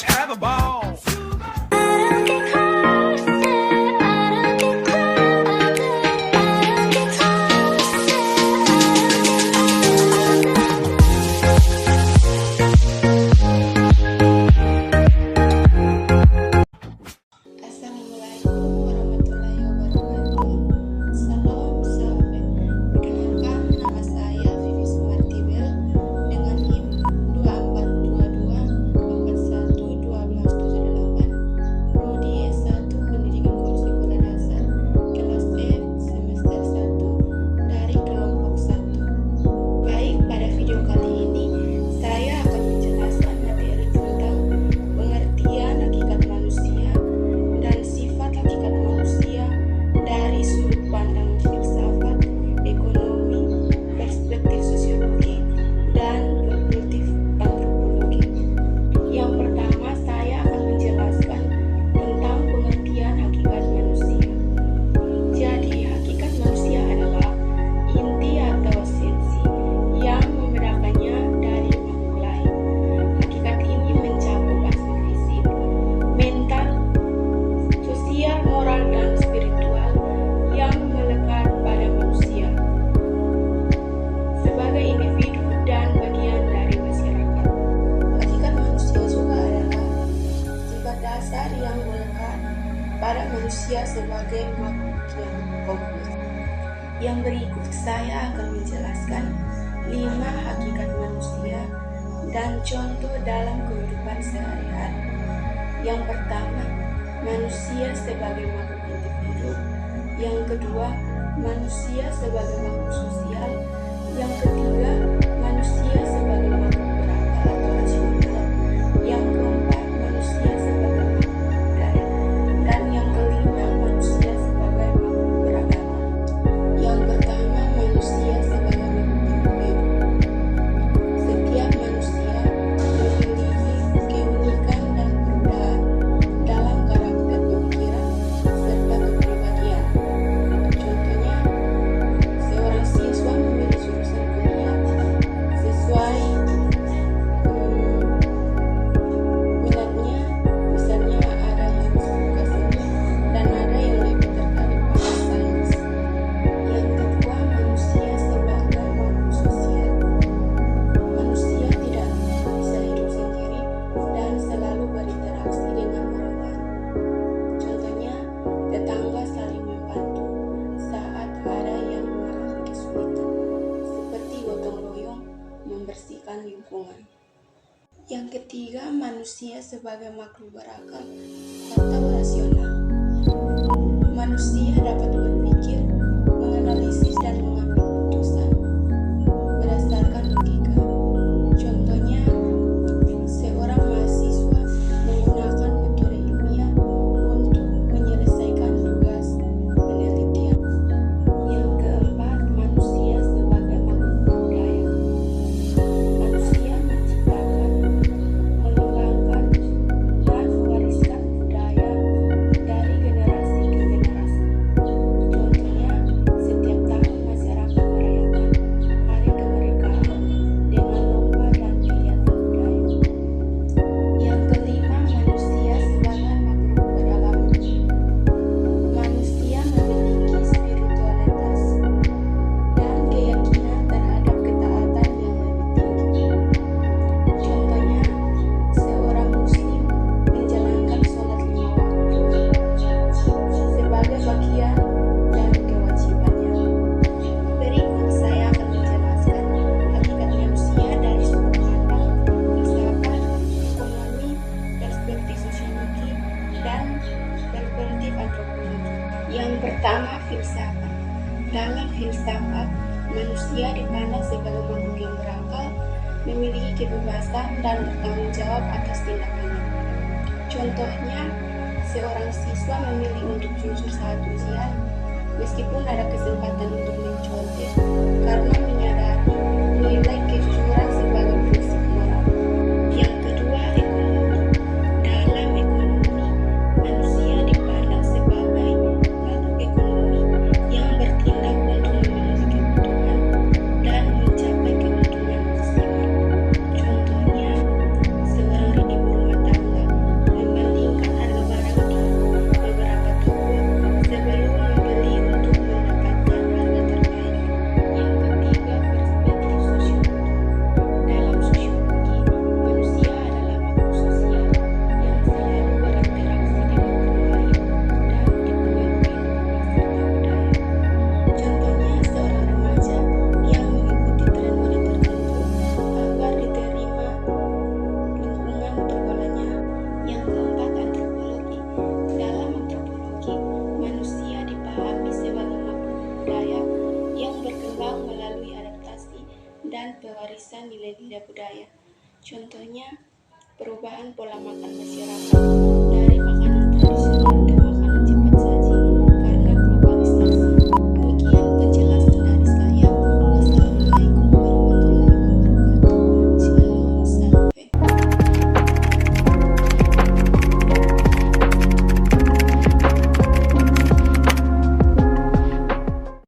Let's have a ball. Assalamualaikum warahmatullahi wabarakatuh. Salam sahabat. Perkenalkan, nama saya Vivi Sumartibel dengan NIM 2422411278, Prodi S1 Pendidikan Guru Sekolah Dasar, kelas F semester 1 dari kelompok 1. Baik, pada video kali ini saya akan menjelaskan materi tentang pengertian hakikat manusia dan sifat hakikat manusia dari sudut pandang filsafat, ekonomi, perspektif sosiologi, dan perspektif antropologi. Yang pertama, saya akan menjelaskan tentang pengertian hakikat manusia. Jadi, hakikat manusia adalah inti atau esensi yang membedakannya dari makhluk lain. Hakikat ini mencakup aspek fisik, mental, sosial, moral, dan spiritual yang melekat pada manusia sebagai individu dan bagian dari masyarakat. Hakikat manusia juga adalah sifat dasar yang melekat pada manusia sebagai makhluk yang komplit. Yang berikut saya akan menjelaskan 5 hakikat manusia dan contoh dalam kehidupan sehari-hari. Yang pertama, manusia sebagai makhluk individu. Yang kedua, manusia sebagai makhluk sosial. Yang ketiga, manusia sebagai makhluk berakal atau rasional. Yang keempat, manusia sebagai makhluk budaya. Dan yang kelima, manusia sebagai makhluk beragama. Yang pertama, manusia sebagai makhluk individu. Setiap manusia memiliki keunikan dan perbedaan dalam karakter pemikiran serta kepribadian. Contohnya, seorang siswa memilih jurusan kuliah sesuai minatnya. Misalnya ada yang suka seni dan ada yang lebih tertarik pada sains. Yang kedua, manusia sebagai makhluk sosial. Manusia tidak bisa hidup sendiri dan selalu berinteraksi dengan orang lain. Contohnya, tetangga saling membantu saat ada yang mengalami kesulitan, seperti gotong royong membersihkan lingkungan. Yang ketiga, manusia sebagai makhluk berakal atau rasional. Manusia dapat berpikir, menganalisis, dan mengambil keputusan berdasarkan logika. Contohnya, seorang mahasiswa menggunakan metode ilmiah untuk menyelesaikan tugas penelitian. Yang keempat, manusia sebagai makhluk budaya. Manusia menciptakan, mengembangkan, dan mewariskan budaya dari generasi ke generasi. Contohnya, setiap tahun masyarakat merayakan Hari Kemerdekaan dengan lomba dan kegiatan budaya. Yang kelima, manusia sebagai makhluk beragama. Manusia memiliki spiritualitas dan keyakinan terhadap ketaatan yang lebih tinggi. Contohnya, seorang muslim menjalankan sholat 5 waktu sebagai bagian dari kewajibannya. Berikut saya akan menjelaskan hakikat manusia dari sudut pandang filsafat, ekonomi, perspektif sosiologi, dan perspektif antropologi. Yang pertama, filsafat. Dalam filsafat, manusia dipandang sebagai makhluk yang berakal, memiliki kebebasan, dan bertanggung jawab atas tindakannya. Contohnya, seorang siswa memilih untuk jujur saat ujian, meskipun ada kesempatan untuk mencontek, karena menyadari nilai kejujuran sebagai prinsip moral. Yang kedua, ekonomi. Dalam ekonomi, manusia dipandang sebagai makhluk ekonomi yang bertindak untuk memenuhi kebutuhan dan mencapai keuntungan maksimal. Contohnya, seorang ibu rumah tangga dan pewarisan nilai-nilai budaya. Contohnya, perubahan pola makan masyarakat dari makanan tradisional